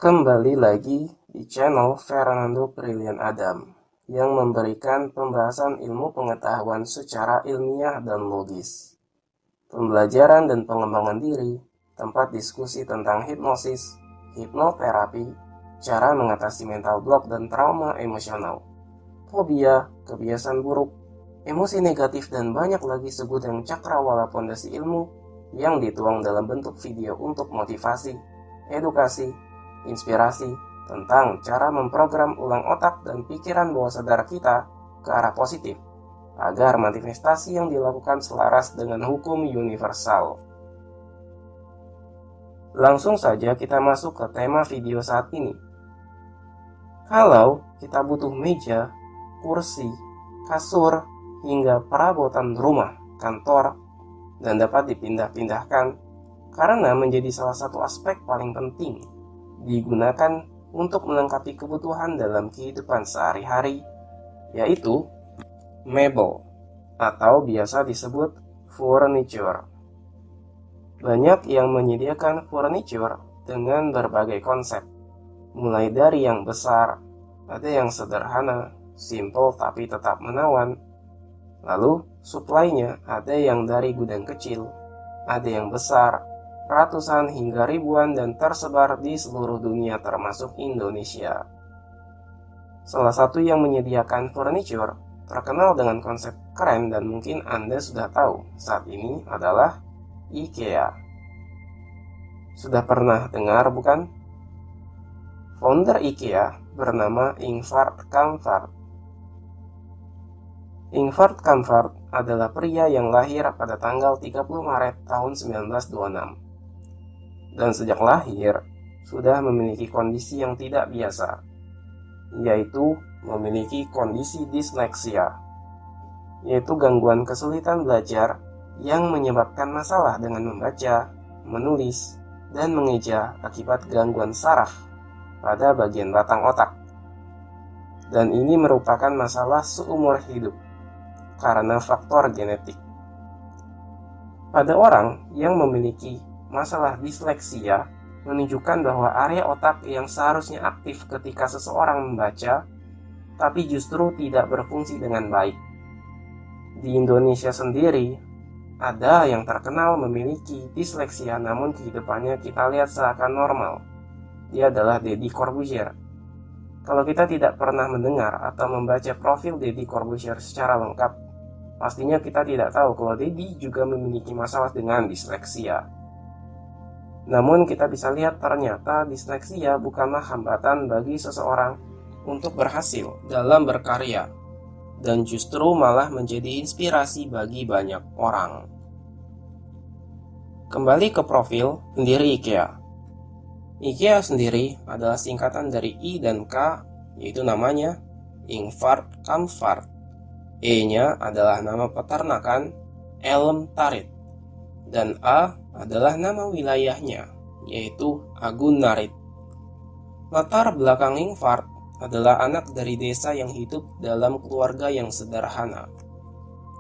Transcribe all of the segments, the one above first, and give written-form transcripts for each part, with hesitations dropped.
Kembali lagi di channel Fernando Prilian Adam yang memberikan pembahasan ilmu pengetahuan secara ilmiah dan logis, pembelajaran dan pengembangan diri, tempat diskusi tentang hipnosis, hipnoterapi, cara mengatasi mental block dan trauma emosional, fobia, kebiasaan buruk, emosi negatif, dan banyak lagi sebutan cakrawala pondasi ilmu yang dituang dalam bentuk video untuk motivasi, edukasi, inspirasi tentang cara memprogram ulang otak dan pikiran bawah sadar kita ke arah positif agar manifestasi yang dilakukan selaras dengan hukum universal. Langsung saja kita masuk ke tema video saat ini. Kalau kita butuh meja, kursi, kasur, hingga perabotan rumah, kantor, dan dapat dipindah-pindahkan karena menjadi salah satu aspek paling penting digunakan untuk melengkapi kebutuhan dalam kehidupan sehari-hari, yaitu mebel atau biasa disebut furniture. Banyak yang menyediakan furniture dengan berbagai konsep, mulai dari yang besar, ada yang sederhana, simple tapi tetap menawan. Lalu suplainya ada yang dari gudang kecil, ada yang besar, ratusan hingga ribuan dan tersebar di seluruh dunia termasuk Indonesia. Salah satu yang menyediakan furniture terkenal dengan konsep keren dan mungkin Anda sudah tahu saat ini adalah IKEA. Sudah pernah dengar bukan? Founder IKEA bernama Ingvar Kamprad. Ingvar Kamprad adalah pria yang lahir pada tanggal 30 Maret tahun 1926. Dan sejak lahir sudah memiliki kondisi yang tidak biasa, yaitu memiliki kondisi disleksia, yaitu gangguan kesulitan belajar yang menyebabkan masalah dengan membaca, menulis, dan mengeja akibat gangguan saraf pada bagian batang otak. Dan ini merupakan masalah seumur hidup karena faktor genetik. Pada orang yang memiliki masalah disleksia menunjukkan bahwa area otak yang seharusnya aktif ketika seseorang membaca, tapi justru tidak berfungsi dengan baik. Di Indonesia sendiri, ada yang terkenal memiliki disleksia namun kehidupannya kita lihat seakan normal. Dia adalah Deddy Corbuzier. Kalau kita tidak pernah mendengar atau membaca profil Deddy Corbuzier secara lengkap, pastinya kita tidak tahu kalau Deddy juga memiliki masalah dengan disleksia. Namun kita bisa lihat ternyata disleksia bukanlah hambatan bagi seseorang untuk berhasil dalam berkarya, dan justru malah menjadi inspirasi bagi banyak orang. Kembali ke profil pendiri IKEA. IKEA sendiri adalah singkatan dari I dan K, yaitu namanya Ingvar Kamprad. E-nya adalah nama peternakan Elm Tarit, dan A adalah nama wilayahnya, yaitu Agunarit. Latar belakang Ingvar adalah anak dari desa yang hidup dalam keluarga yang sederhana.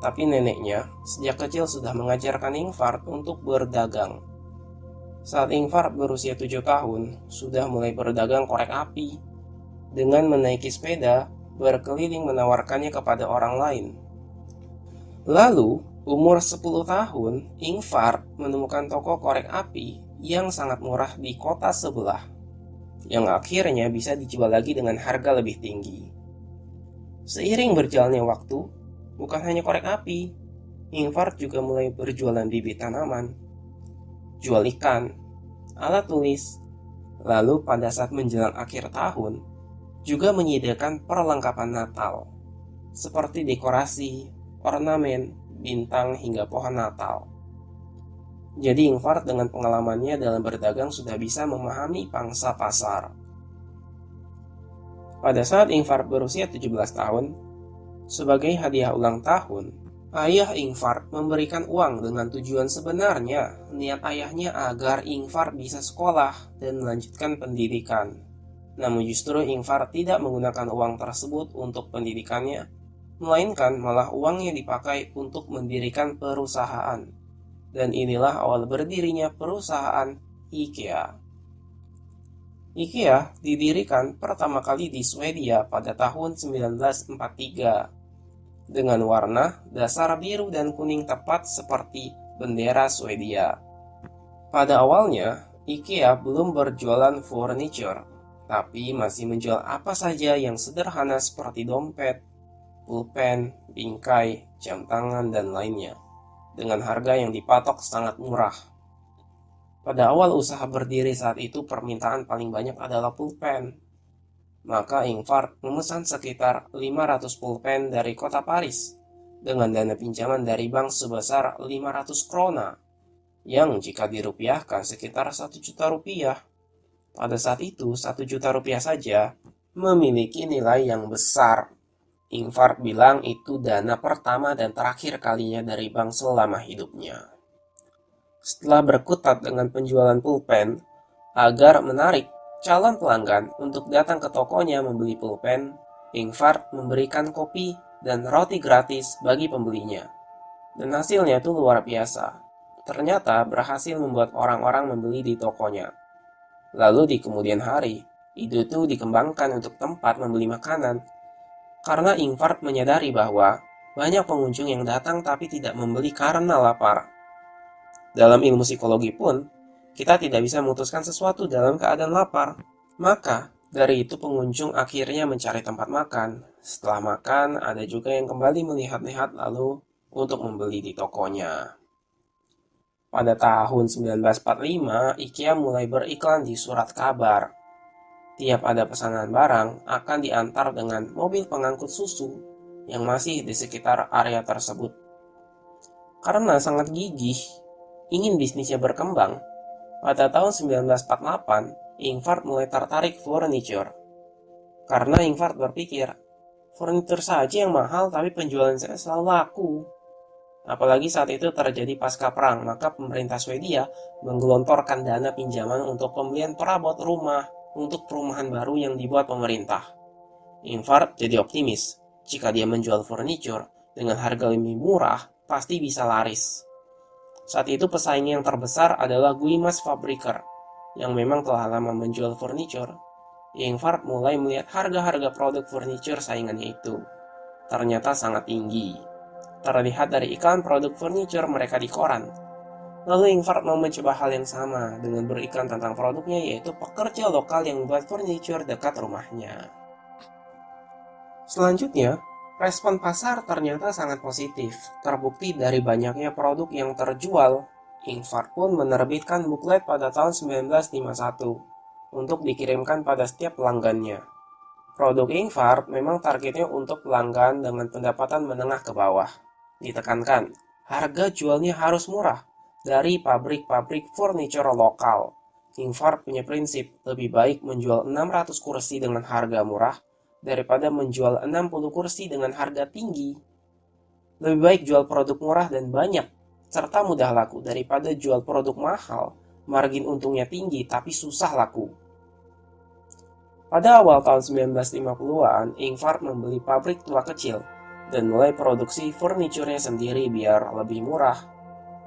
Tapi neneknya sejak kecil sudah mengajarkan Ingvar untuk berdagang. Saat Ingvar berusia 7 tahun, sudah mulai berdagang korek api, dengan menaiki sepeda berkeliling menawarkannya kepada orang lain. Lalu, umur 10 tahun, Ingvar menemukan toko korek api yang sangat murah di kota sebelah, yang akhirnya bisa dijual lagi dengan harga lebih tinggi. Seiring berjalannya waktu, bukan hanya korek api, Ingvar juga mulai berjualan bibit tanaman, jual ikan, alat tulis, lalu pada saat menjelang akhir tahun, juga menyediakan perlengkapan Natal, seperti dekorasi, ornamen, bintang, hingga pohon Natal. Jadi Ingvar dengan pengalamannya dalam berdagang sudah bisa memahami pangsa pasar. Pada saat Ingvar berusia 17 tahun, sebagai hadiah ulang tahun, ayah Ingvar memberikan uang dengan tujuan sebenarnya niat ayahnya agar Ingvar bisa sekolah dan melanjutkan pendidikan. Namun justru Ingvar tidak menggunakan uang tersebut untuk pendidikannya, melainkan malah uangnya dipakai untuk mendirikan perusahaan. Dan inilah awal berdirinya perusahaan IKEA. IKEA didirikan pertama kali di Swedia pada tahun 1943 dengan warna dasar biru dan kuning tepat seperti bendera Swedia. Pada awalnya, IKEA belum berjualan furniture, tapi masih menjual apa saja yang sederhana seperti dompet, pulpen, bingkai, jam tangan, dan lainnya, dengan harga yang dipatok sangat murah. Pada awal usaha berdiri saat itu permintaan paling banyak adalah pulpen. Maka Ingvar memesan sekitar 500 pulpen dari kota Paris dengan dana pinjaman dari bank sebesar 500 krona yang jika dirupiahkan sekitar 1 juta rupiah. Pada saat itu 1 juta rupiah saja memiliki nilai yang besar. Ingvar bilang itu dana pertama dan terakhir kalinya dari bank selama hidupnya. Setelah berkutat dengan penjualan pulpen, agar menarik calon pelanggan untuk datang ke tokonya membeli pulpen, Ingvar memberikan kopi dan roti gratis bagi pembelinya. Dan hasilnya itu luar biasa. Ternyata berhasil membuat orang-orang membeli di tokonya. Lalu di kemudian hari, ide itu dikembangkan untuk tempat membeli makanan. Karena Ingvar menyadari bahwa banyak pengunjung yang datang tapi tidak membeli karena lapar. Dalam ilmu psikologi pun, kita tidak bisa memutuskan sesuatu dalam keadaan lapar. Maka, dari itu pengunjung akhirnya mencari tempat makan. Setelah makan, ada juga yang kembali melihat-lihat lalu untuk membeli di tokonya. Pada tahun 1945, IKEA mulai beriklan di surat kabar. Tiap ada pesanan barang akan diantar dengan mobil pengangkut susu yang masih di sekitar area tersebut. Karena sangat gigih, ingin bisnisnya berkembang, pada tahun 1948, Ingvar mulai tertarik furniture. Karena Ingvar berpikir, furniture saja yang mahal tapi penjualan saya selalu laku. Apalagi saat itu terjadi pasca perang, maka pemerintah Swedia menggelontorkan dana pinjaman untuk pembelian perabot rumah untuk perumahan baru yang dibuat pemerintah. Ingvar jadi optimis, jika dia menjual furniture dengan harga lebih murah, pasti bisa laris. Saat itu pesaing yang terbesar adalah Guimas Fabriker, yang memang telah lama menjual furniture. Ingvar mulai melihat harga-harga produk furniture saingannya itu. Ternyata sangat tinggi. Terlihat dari iklan produk furniture mereka di koran. Lalu Ingvar mau mencoba hal yang sama dengan beriklan tentang produknya, yaitu pekerja lokal yang membuat furniture dekat rumahnya. Selanjutnya, respon pasar ternyata sangat positif, terbukti dari banyaknya produk yang terjual. Ingvar pun menerbitkan buklet pada tahun 1951 untuk dikirimkan pada setiap pelanggannya. Produk Ingvar memang targetnya untuk pelanggan dengan pendapatan menengah ke bawah. Ditekankan, harga jualnya harus murah dari pabrik-pabrik furniture lokal. Ingvar punya prinsip, lebih baik menjual 600 kursi dengan harga murah daripada menjual 60 kursi dengan harga tinggi. Lebih baik jual produk murah dan banyak, serta mudah laku daripada jual produk mahal, margin untungnya tinggi tapi susah laku. Pada awal tahun 1950-an, Ingvar membeli pabrik tua kecil dan mulai produksi furniturnya sendiri biar lebih murah.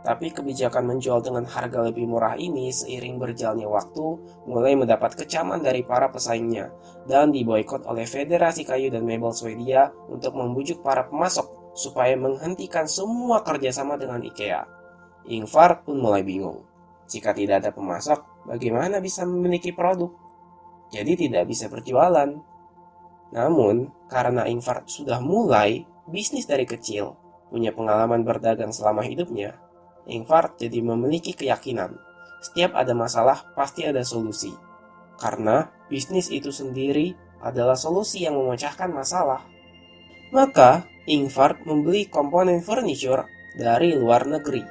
Tapi kebijakan menjual dengan harga lebih murah ini seiring berjalannya waktu mulai mendapat kecaman dari para pesaingnya dan diboikot oleh Federasi Kayu dan Mebel Swedia untuk membujuk para pemasok supaya menghentikan semua kerjasama dengan IKEA. Ingvar pun mulai bingung. Jika tidak ada pemasok, bagaimana bisa memiliki produk? Jadi tidak bisa berjualan. Namun, karena Ingvar sudah mulai bisnis dari kecil, punya pengalaman berdagang selama hidupnya, Ingvar jadi memiliki keyakinan, setiap ada masalah pasti ada solusi. Karena bisnis itu sendiri adalah solusi yang memecahkan masalah. Maka, Ingvar membeli komponen furniture dari luar negeri.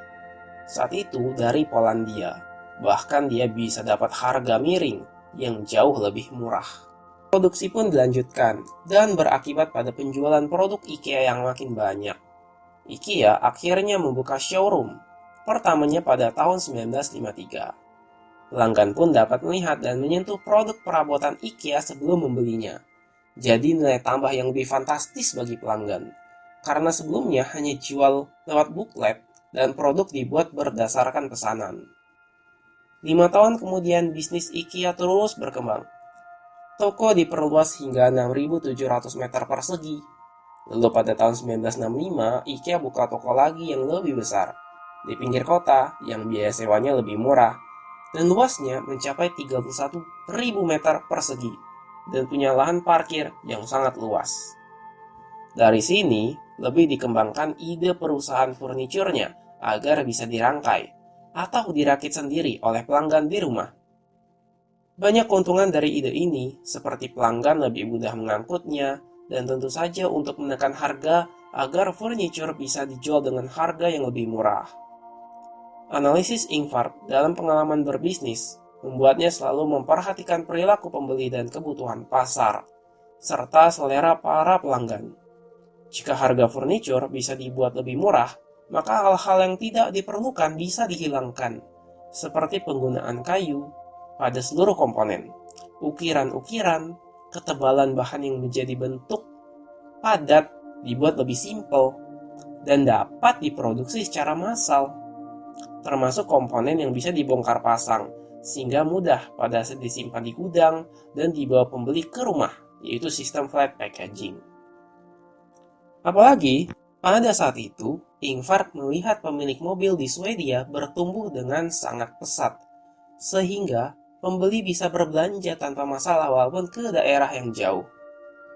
Saat itu dari Polandia. Bahkan dia bisa dapat harga miring yang jauh lebih murah. Produksi pun dilanjutkan dan berakibat pada penjualan produk IKEA yang makin banyak. IKEA akhirnya membuka showroom pertamanya pada tahun 1953. Pelanggan pun dapat melihat dan menyentuh produk perabotan IKEA sebelum membelinya. Jadi nilai tambah yang lebih fantastis bagi pelanggan. Karena sebelumnya hanya jual lewat buklet dan produk dibuat berdasarkan pesanan. 5 tahun kemudian bisnis IKEA terus berkembang. Toko diperluas hingga 6.700 meter persegi. Lalu pada tahun 1965, IKEA buka toko lagi yang lebih besar di pinggir kota yang biaya sewanya lebih murah dan luasnya mencapai 31.000 meter persegi dan punya lahan parkir yang sangat luas. Dari sini, lebih dikembangkan ide perusahaan furniturnya agar bisa dirangkai atau dirakit sendiri oleh pelanggan di rumah. Banyak keuntungan dari ide ini, seperti pelanggan lebih mudah mengangkutnya, dan tentu saja untuk menekan harga agar furniture bisa dijual dengan harga yang lebih murah. Analisis Ingvar dalam pengalaman berbisnis membuatnya selalu memperhatikan perilaku pembeli dan kebutuhan pasar, serta selera para pelanggan. Jika harga furniture bisa dibuat lebih murah, maka hal-hal yang tidak diperlukan bisa dihilangkan, seperti penggunaan kayu pada seluruh komponen, ukiran-ukiran, ketebalan bahan yang menjadi bentuk padat dibuat lebih simpel, dan dapat diproduksi secara massal, termasuk komponen yang bisa dibongkar pasang, sehingga mudah pada saat disimpan di gudang dan dibawa pembeli ke rumah, yaitu sistem flat packaging. Apalagi, pada saat itu, Ingvar melihat pemilik mobil di Swedia bertumbuh dengan sangat pesat, sehingga pembeli bisa berbelanja tanpa masalah walaupun ke daerah yang jauh.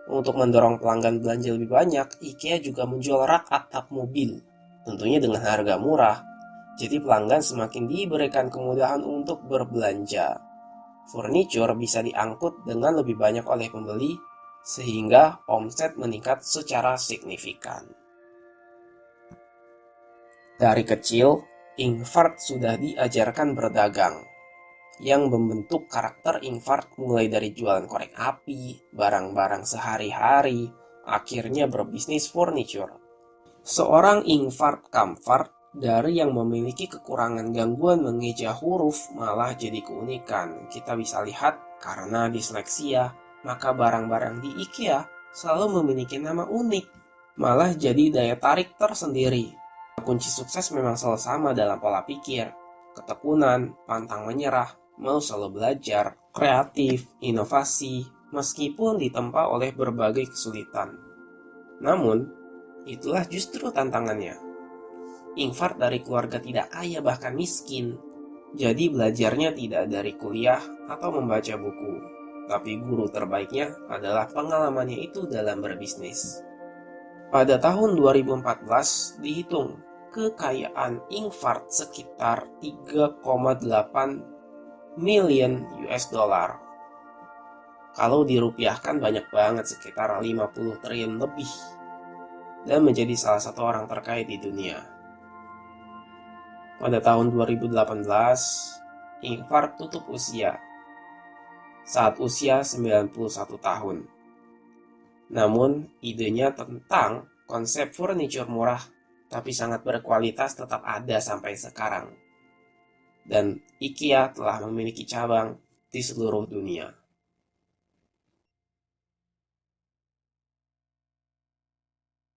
Untuk mendorong pelanggan belanja lebih banyak, IKEA juga menjual rak atap mobil, tentunya dengan harga murah. Jadi pelanggan semakin diberikan kemudahan untuk berbelanja. Furniture bisa diangkut dengan lebih banyak oleh pembeli, sehingga omset meningkat secara signifikan. Dari kecil, Ingvar sudah diajarkan berdagang, yang membentuk karakter Ingvar mulai dari jualan korek api, barang-barang sehari-hari, akhirnya berbisnis furniture. Seorang Ingvar Kamprad dari yang memiliki kekurangan gangguan mengeja huruf malah jadi keunikan. Kita bisa lihat karena disleksia, maka barang-barang di IKEA selalu memiliki nama unik, malah jadi daya tarik tersendiri. Kunci sukses memang selalu sama dalam pola pikir, ketekunan, pantang menyerah, mau selalu belajar, kreatif, inovasi, meskipun ditempa oleh berbagai kesulitan. Namun, itulah justru tantangannya. Ingvar dari keluarga tidak kaya bahkan miskin, jadi belajarnya tidak dari kuliah atau membaca buku, tapi guru terbaiknya adalah pengalamannya itu dalam berbisnis. Pada tahun 2014 dihitung kekayaan Ingvar sekitar 3,8 million US dollar. Kalau dirupiahkan banyak banget, sekitar 50 triliun lebih, dan menjadi salah satu orang terkaya di dunia. Pada tahun 2018, Ingvar tutup usia saat usia 91 tahun. Namun, idenya tentang konsep furniture murah tapi sangat berkualitas tetap ada sampai sekarang. Dan IKEA telah memiliki cabang di seluruh dunia.